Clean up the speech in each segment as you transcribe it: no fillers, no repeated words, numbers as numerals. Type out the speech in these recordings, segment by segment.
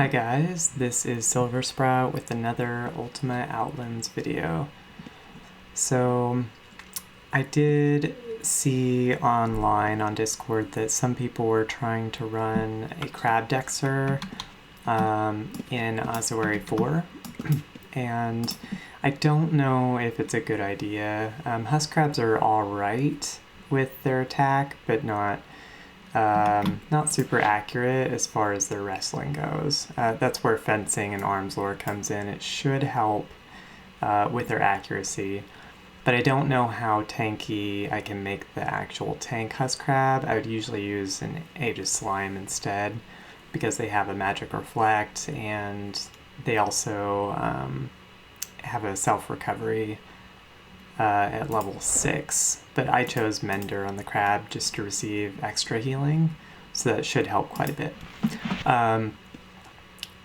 Hi guys, this is Silver Sprout with another Ultima Outlands video. So I did see online on Discord that some people were trying to run a crab Dexxer in Ossuary 4 and I don't know if it's a good idea. Husk crabs are alright with their attack, but not super accurate as far as their wrestling goes. That's where fencing and arms lore comes in. It should help with their accuracy, but I don't know how tanky I can make the actual tank husk crab. I would usually use an Aegis slime instead because they have a magic reflect and they also have a self-recovery at level 6, but I chose Mender on the crab just to receive extra healing, so that should help quite a bit.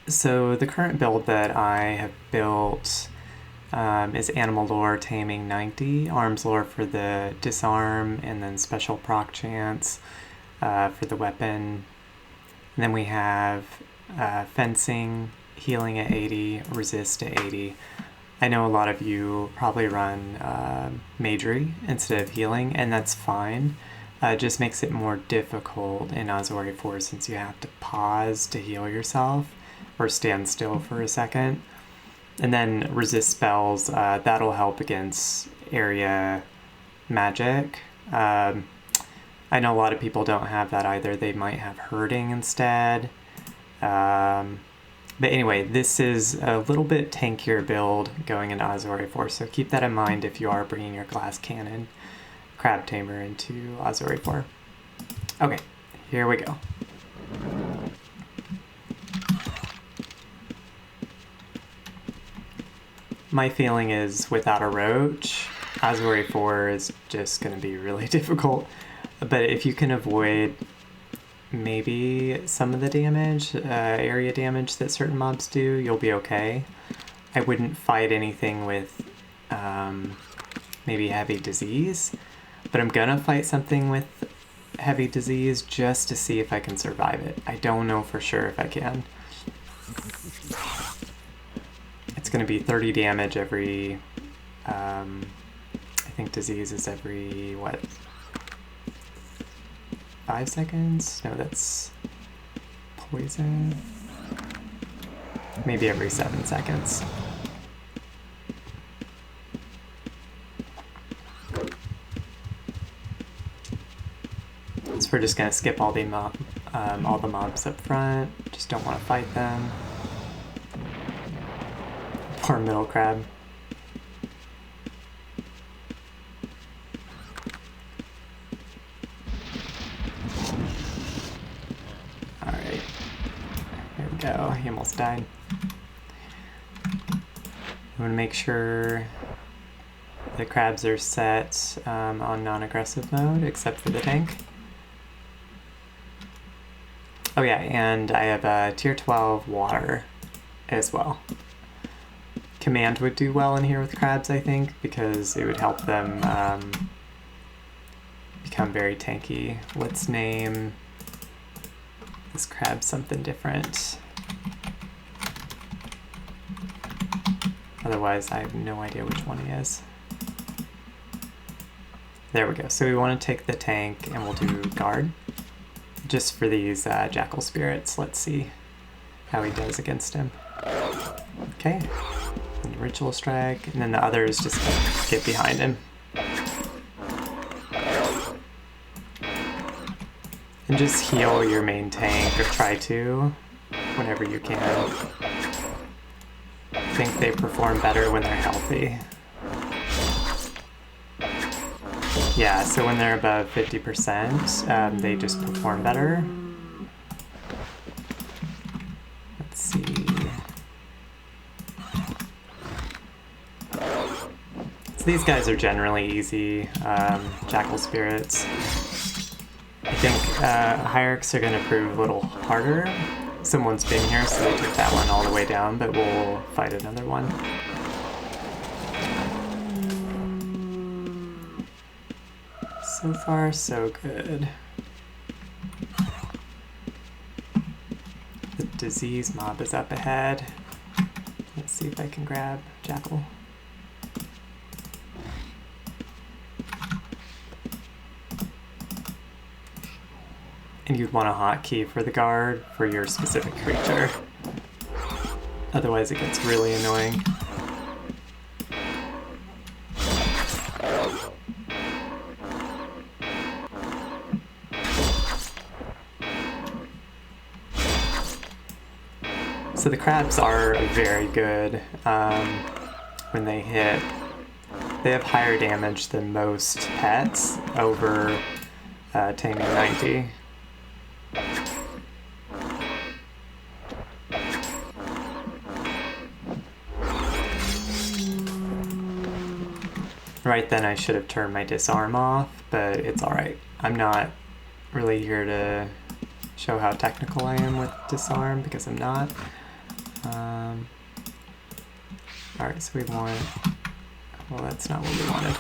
So the current build that I have built is Animal Lore Taming 90, Arms Lore for the Disarm, and then Special Proc Chance for the weapon. And then we have Fencing, Healing at 80, Resist at 80. I know a lot of you probably run Magery instead of healing, and that's fine. It just makes it more difficult in Ossuary 4 since you have to pause to heal yourself or stand still for a second. And then resist spells, that'll help against area magic. I know a lot of people don't have that either. They might have hurting instead. But anyway, this is a little bit tankier build going into Ossuary 4, so keep that in mind if you are bringing your glass cannon crab tamer into Ossuary 4. Okay, here we go. My feeling is without a roach, Ossuary 4 is just going to be really difficult, but if you can avoid maybe some of the damage, area damage that certain mobs do, you'll be okay. I wouldn't fight anything with maybe heavy disease, but I'm gonna fight something with heavy disease just to see if I can survive it. I don't know for sure if I can. It's gonna be 30 damage every, I think disease is every, what? 5 seconds? No, that's poison. Maybe every 7 seconds. So we're just gonna skip all the mobs up front. Just don't want to fight them. Poor middle crab. Oh, he almost died. I'm going to make sure the crabs are set on non-aggressive mode, except for the tank. Oh yeah, and I have tier 12 water as well. Command would do well in here with crabs, I think, because it would help them become very tanky. Let's name this crab something different. Otherwise, I have no idea which one he is. There we go. So we want to take the tank and we'll do guard. Just for these jackal spirits. Let's see how he does against him. Okay. And ritual strike. And then the others just get behind him. And just heal your main tank, or try to, whenever you can. I think they perform better when they're healthy. Yeah, so when they're above 50%, they just perform better. Let's see. So these guys are generally easy, jackal spirits. I think hierarchs are going to prove a little harder. Someone's been here, so they took that one all the way down, but we'll fight another one. So far, so good. The disease mob is up ahead. Let's see if I can grab Jackal. And you'd want a hotkey for the guard for your specific creature. Otherwise it gets really annoying. So the crabs are very good when they hit. They have higher damage than most pets over taming 90. Right then I should have turned my disarm off, but it's alright. I'm not really here to show how technical I am with disarm because I'm not. Alright, so we want... Well, that's not what we wanted.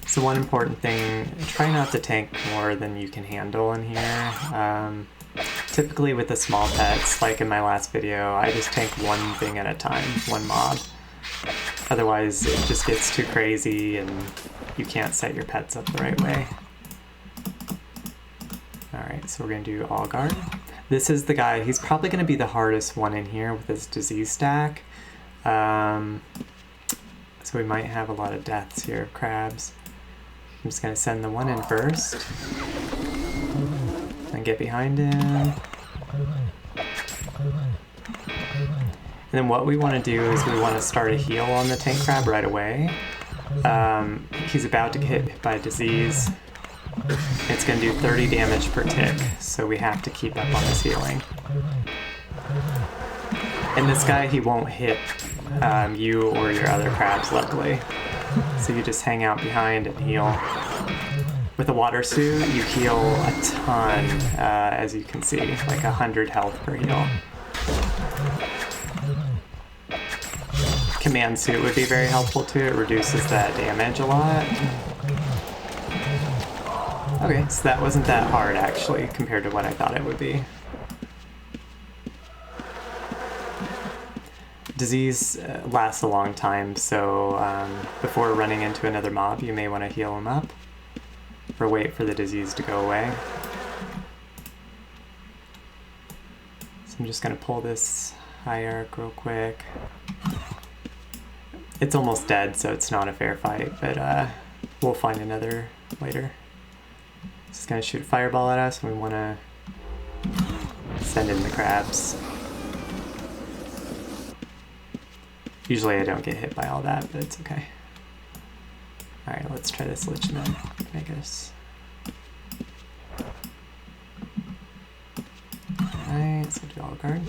So one important thing, try not to tank more than you can handle in here. Typically with the small pets, like in my last video, I just tank one thing at a time, one mob. Otherwise it just gets too crazy and you can't set your pets up the right way. Alright, so we're going to do all guard. This is the guy, he's probably going to be the hardest one in here with his disease stack. So we might have a lot of deaths here of crabs. I'm just going to send the one in first. And get behind him. And then what we want to do is we want to start a heal on the tank crab right away. He's about to get hit by disease. It's going to do 30 damage per tick, so we have to keep up on his healing. And this guy, he won't hit you or your other crabs, luckily. So you just hang out behind and heal. With a water suit, you heal a ton, as you can see, like 100 health per heal. Command suit would be very helpful too, it reduces that damage a lot. Okay, so that wasn't that hard actually, compared to what I thought it would be. Disease lasts a long time, so before running into another mob, you may want to heal him up, or wait for the disease to go away. So I'm just going to pull this hierarch real quick. It's almost dead, so it's not a fair fight, but we'll find another later. It's going to shoot a fireball at us, and we want to send in the crabs. Usually I don't get hit by all that, but it's okay. Alright, let's try this Lich then. Make us. Alright, so do all guard.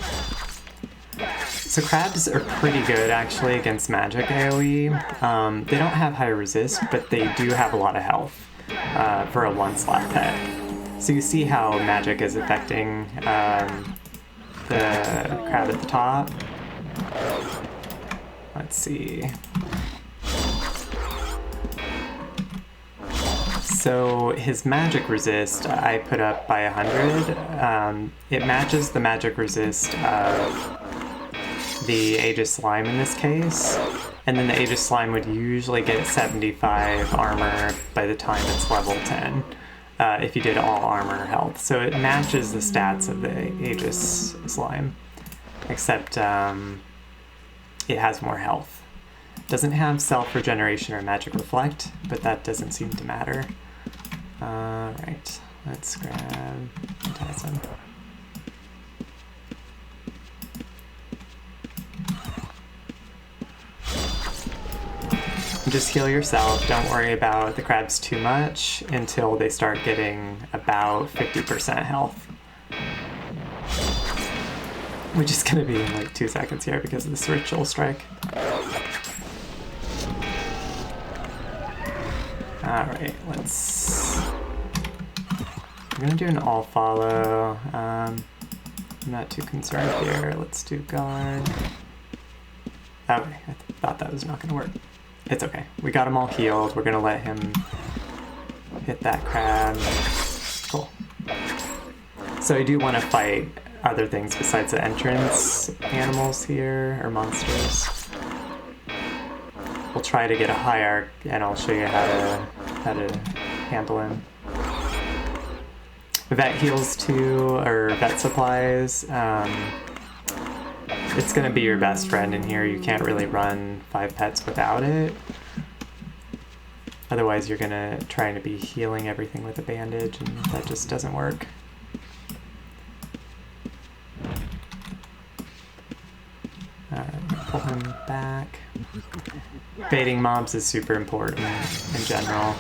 So crabs are pretty good actually against magic AoE. They don't have high resist, but they do have a lot of health for a 1-slot pet. So you see how magic is affecting the crab at the top. Let's see. So his magic resist I put up by 100. It matches the magic resist of the Aegis Slime in this case, and then the Aegis Slime would usually get 75 armor by the time it's level 10, if you did all armor health. So it matches the stats of the Aegis Slime, except it has more health. Doesn't have self-regeneration or magic reflect, but that doesn't seem to matter. Alright, let's grab Phantasm. Just heal yourself, don't worry about the crabs too much until they start getting about 50% health. Which is going to be in like 2 seconds here because of this ritual strike. Alright, let's... I'm going to do an all follow. I'm not too concerned here. Let's do guard. Okay, I thought that was not going to work. It's okay. We got him all healed. We're going to let him hit that crab. Cool. So I do want to fight other things besides the entrance animals here, or monsters. We'll try to get a hierarch, and I'll show you how to handle him. Vet heals too, or vet supplies. It's gonna be your best friend in here. You can't really run 5 pets without it. Otherwise you're gonna try to be healing everything with a bandage, and that just doesn't work. Pull him back. Baiting mobs is super important in general.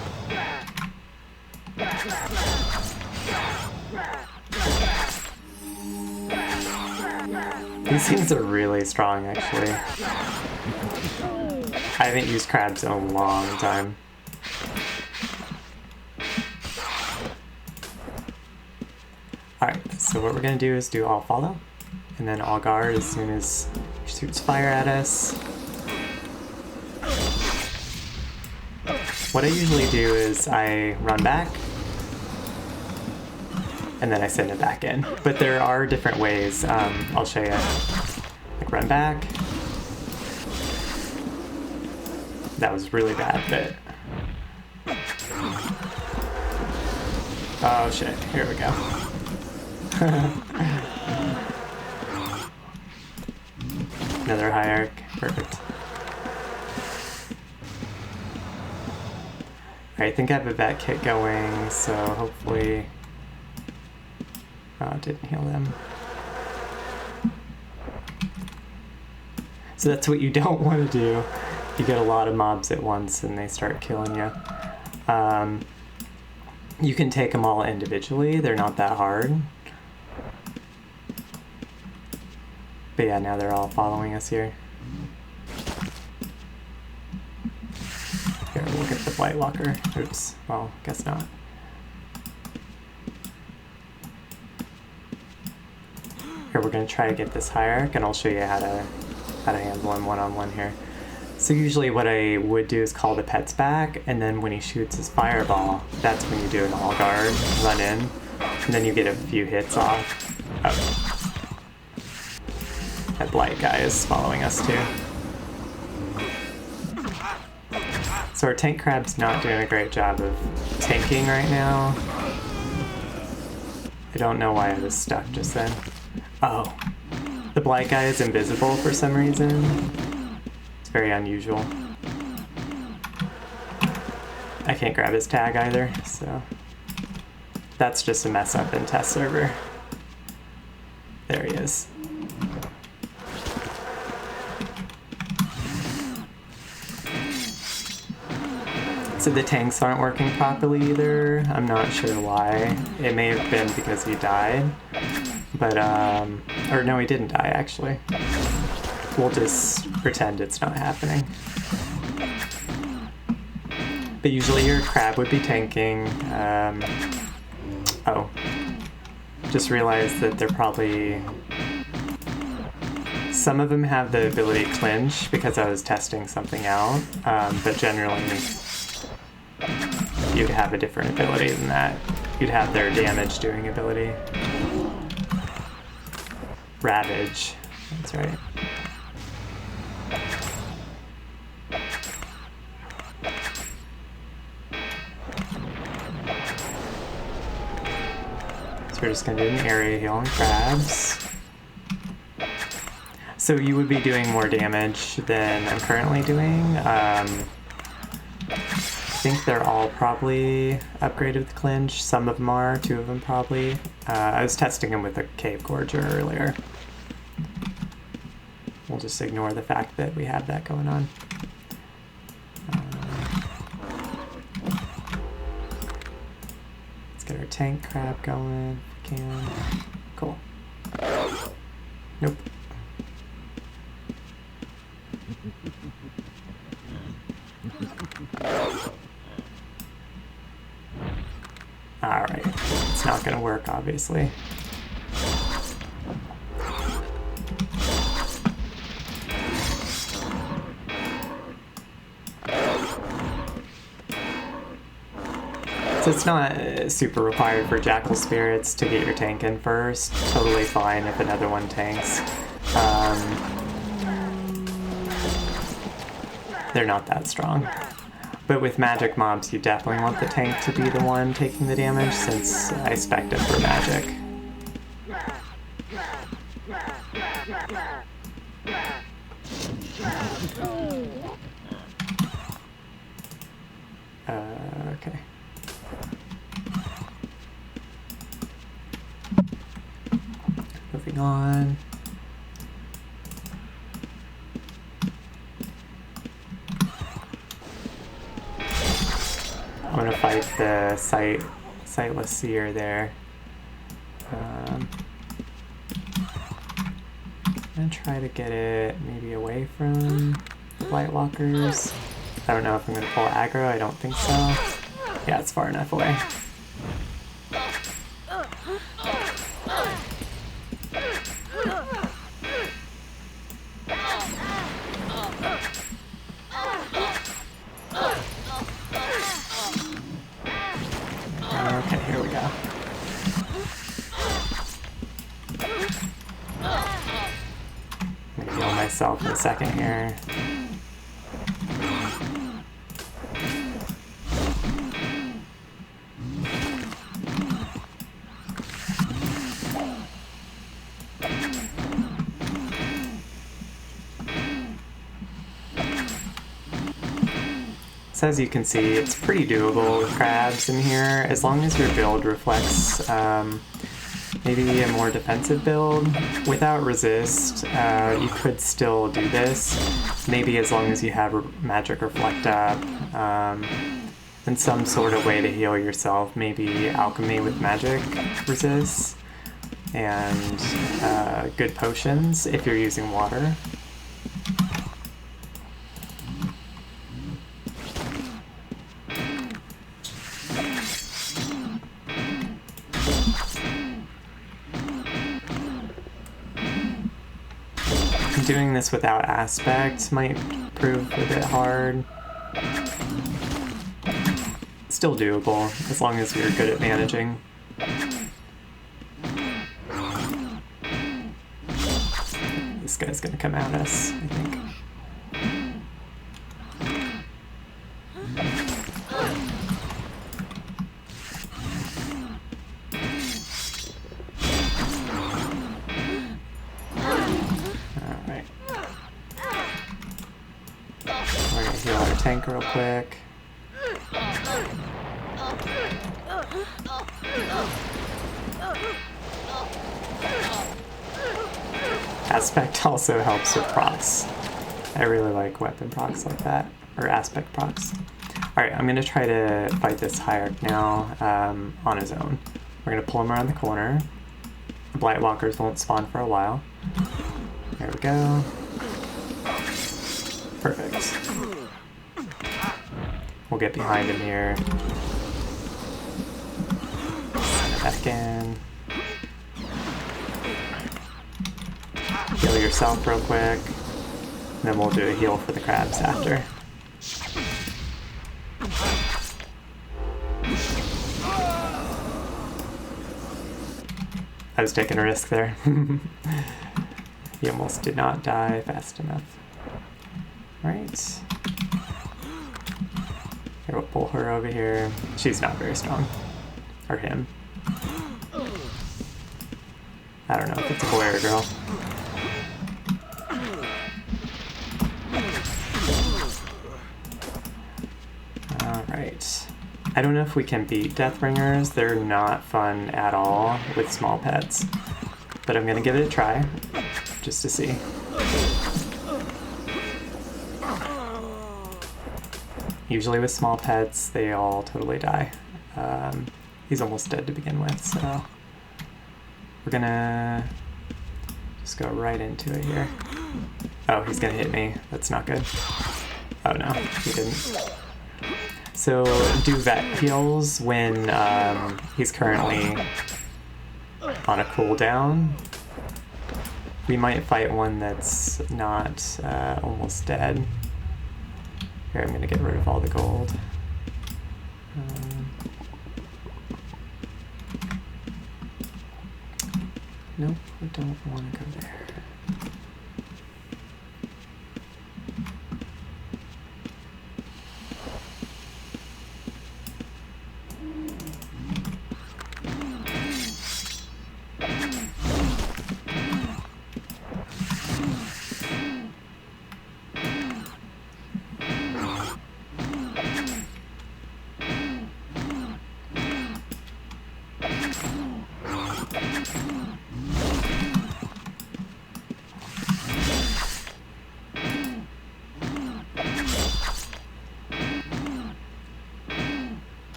These things are really strong, actually. I haven't used crabs in a long time. Alright, so what we're gonna do is do all follow, and then all guard as soon as he shoots fire at us. What I usually do is I run back, and then I send it back in. But there are different ways. I'll show you. Like run back. That was really bad, but... Oh shit, here we go. Another hierarch, perfect. Alright, I think I have a vet kit going, so hopefully... Oh, it didn't heal them. So that's what you don't want to do. You get a lot of mobs at once and they start killing you. You can take them all individually, they're not that hard. But yeah, now they're all following us here. Here, we'll get the Blight Walker. Oops, well, guess not. Here, we're going to try to get this hierarch, and I'll show you how to handle him one-on-one here. So usually what I would do is call the pets back, and then when he shoots his fireball, that's when you do an all guard, run in, and then you get a few hits off. Oh. That Blight guy is following us too. So our tank crab's not doing a great job of tanking right now. I don't know why I was stuck just then. Oh, the Blight guy is invisible for some reason. It's very unusual. I can't grab his tag either, so that's just a mess up in test server. There he is. So the tanks aren't working properly either. I'm not sure why. It may have been because he died. But, or no, he didn't die, actually. We'll just pretend it's not happening. But usually your crab would be tanking. Oh. Just realized that they're probably... Some of them have the ability to clinch because I was testing something out. But generally, you'd have a different ability than that. You'd have their damage doing ability. Ravage, that's right. So we're just gonna do an area heal on crabs. So you would be doing more damage than I'm currently doing. I think they're all probably upgraded with clinch. Some of them are, 2 of them probably. I was testing them with a cave gorger earlier. We'll just ignore the fact that we have that going on. Let's get our tank crab going if we can. Cool. Nope. Alright, it's not gonna work, obviously. So it's not super required for Jackal Spirits to get your tank in first. Totally fine if another one tanks. They're not that strong. But with magic mobs, you definitely want the tank to be the one taking the damage, since I spec'd it for magic. Okay. Moving on. I'm gonna fight the sightless seer there. I'm gonna try to get it maybe away from the Blight Walkers. I don't know if I'm gonna pull aggro, I don't think so. Yeah, it's far enough away. Okay, here we go. I'm gonna heal myself in a second here. So as you can see, it's pretty doable with crabs in here, as long as your build reflects maybe a more defensive build. Without resist, you could still do this, maybe as long as you have magic reflect up, and some sort of way to heal yourself, maybe alchemy with magic resist, and good potions if you're using water. Doing this without aspect might prove a bit hard. Still doable, as long as you're good at managing. This guy's gonna come at us, I think. Tank real quick. Aspect also helps with procs. I really like weapon procs like that, or aspect procs. Alright, I'm gonna try to fight this hierarch now on his own. We're gonna pull him around the corner. The Blight Walkers won't spawn for a while. There we go. Perfect. We'll get behind him here. Send it back in. Heal yourself real quick. And then we'll do a heal for the crabs after. I was taking a risk there. He almost did not die fast enough. Alright. Here, we'll pull her over here. She's not very strong. Or him. I don't know if it's a boy or a girl. Alright. I don't know if we can beat Deathbringers. They're not fun at all with small pets. But I'm gonna give it a try, just to see. Usually with small pets, they all totally die. He's almost dead to begin with, so we're gonna just go right into it here. Oh, he's gonna hit me. That's not good. Oh no, he didn't. So do vet heals when he's currently on a cooldown. We might fight one that's not almost dead. Here, I'm gonna get rid of all the gold. Nope, I don't want to go there.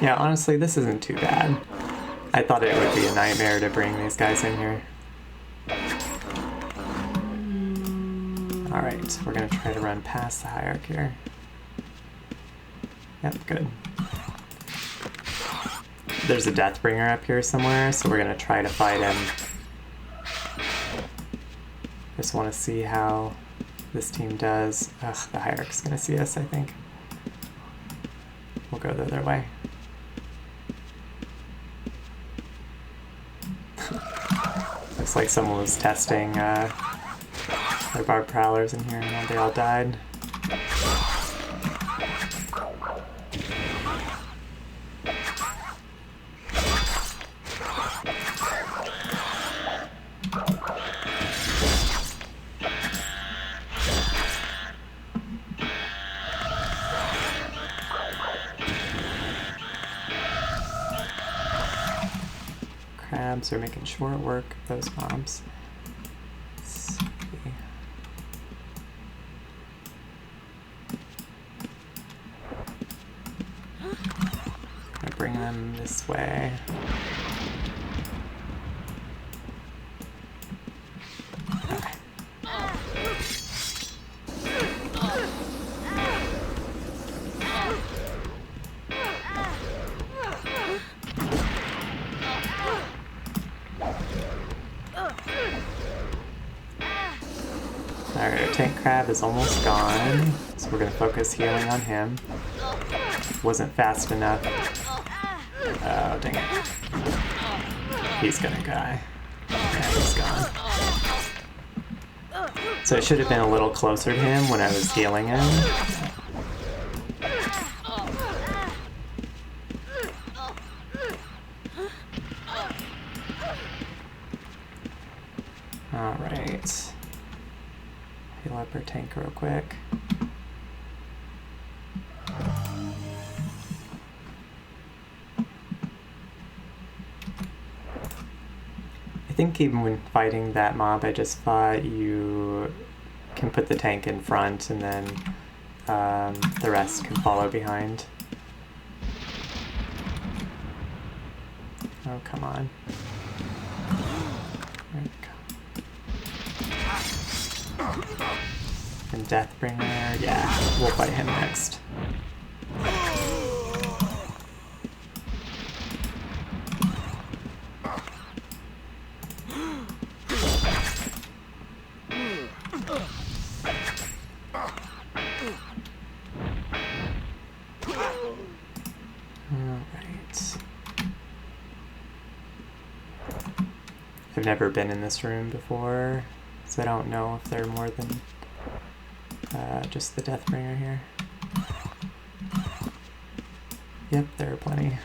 Yeah, honestly, this isn't too bad. I thought it would be a nightmare to bring these guys in here. Alright, we're gonna try to run past the hierarchy here. Yep, good. There's a Deathbringer up here somewhere, so we're gonna try to fight him. Just want to see how this team does. Ugh, the hierarchy's gonna see us, I think. We'll go the other way. Looks like someone was testing their barbed prowlers in here and they all died. Crabs are making short work of those mobs. Let's see. Gonna bring them this way. Okay. Alright, our tank crab is almost gone, so we're gonna focus healing on him. Wasn't fast enough. Oh, dang it. He's gonna die. Yeah, he's gone. So I should have been a little closer to him when I was healing him. Alright. Heal up our tank real quick. I think even when fighting that mob I just fought, you can put the tank in front and then the rest can follow behind. Oh, come on. And Deathbringer, yeah, we'll fight him next. Alright. I've never been in this room before, so I don't know if there are more than just the Deathbringer here. Yep, there are plenty.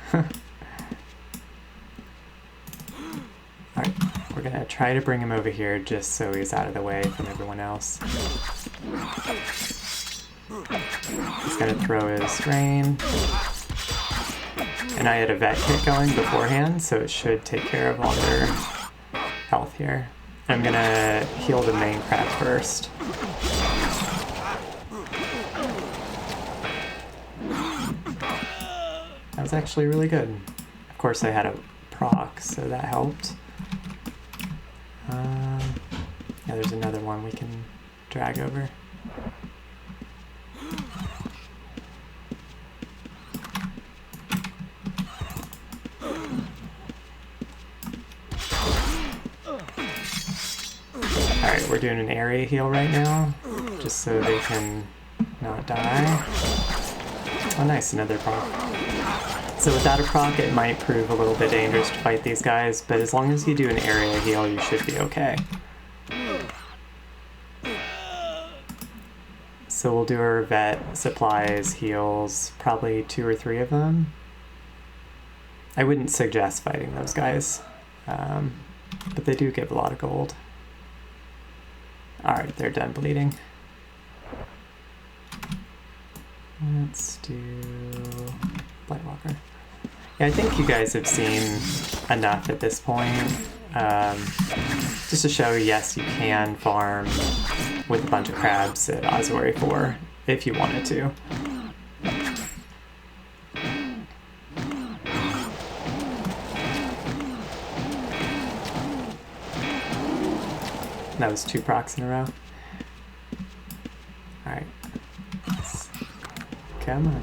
Alright, we're gonna try to bring him over here just so he's out of the way from everyone else. He's gonna throw his rain. And I had a vet kit going beforehand, so it should take care of all their health here. I'm gonna heal the main crab first. That was actually really good. Of course I had a proc, so that helped. Yeah, there's another one we can drag over. Alright, we're doing an area heal right now, just so they can not die. Oh nice, another proc. So without a proc, it might prove a little bit dangerous to fight these guys, but as long as you do an area heal, you should be okay. So we'll do our vet, supplies, heals, probably 2 or 3 of them. I wouldn't suggest fighting those guys, but they do give a lot of gold. Alright, they're done bleeding. Let's do Blightwalker. Yeah, I think you guys have seen enough at this point. Just to show, yes, you can farm with a bunch of crabs at Ossuary 4 if you wanted to. That was 2 procs in a row. Alright. Come on.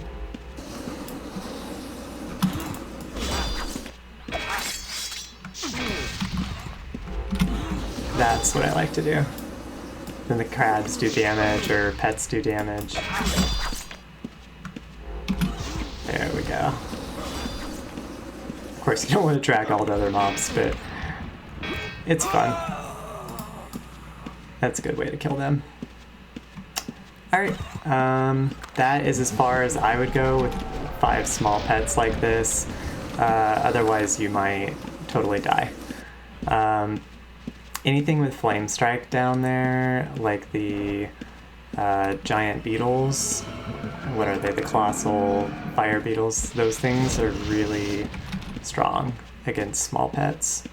That's what I like to do. Then the crabs do damage, or pets do damage. There we go. Of course, you don't want to drag all the other mobs, but it's fun. That's a good way to kill them. Alright, that is as far as I would go with 5 small pets like this. Otherwise, you might totally die. Anything with flame strike down there, like the giant beetles, what are they, the colossal fire beetles, those things are really strong against small pets.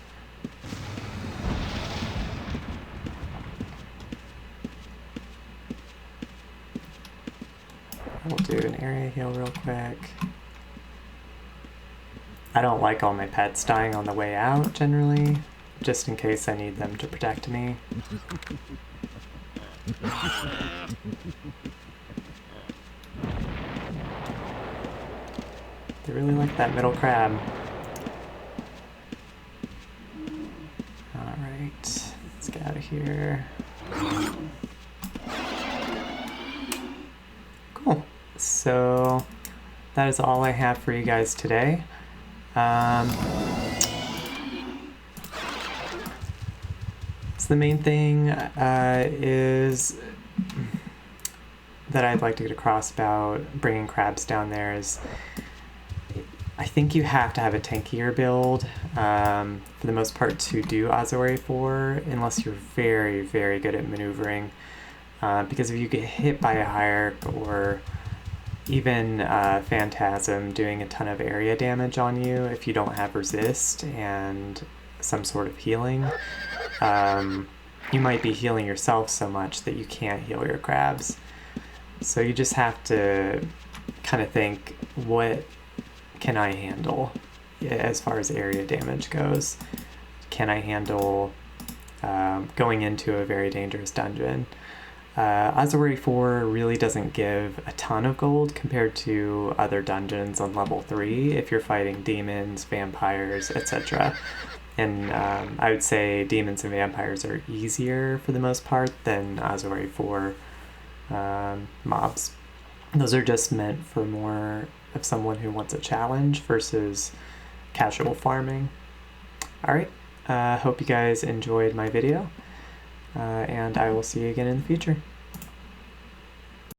We'll do an area heal real quick. I don't like all my pets dying on the way out generally, just in case I need them to protect me. They really like that middle crab. Alright, let's get out of here. Cool. So that is all I have for you guys today. So the main thing is that I'd like to get across about bringing crabs down there is I think you have to have a tankier build for the most part to do Ossuary 4 unless you're very, very good at maneuvering. Because if you get hit by a hierarch or even Phantasm doing a ton of area damage on you, if you don't have resist and some sort of healing, you might be healing yourself so much that you can't heal your crabs. So you just have to kind of think, what can I handle as far as area damage goes? Can I handle going into a very dangerous dungeon? Ossuary 4 really doesn't give a ton of gold compared to other dungeons on level 3 if you're fighting demons, vampires, etc. And I would say demons and vampires are easier for the most part than Ossuary 4 mobs. Those are just meant for more of someone who wants a challenge versus casual farming. Alright, hope you guys enjoyed my video, and I will see you again in the future.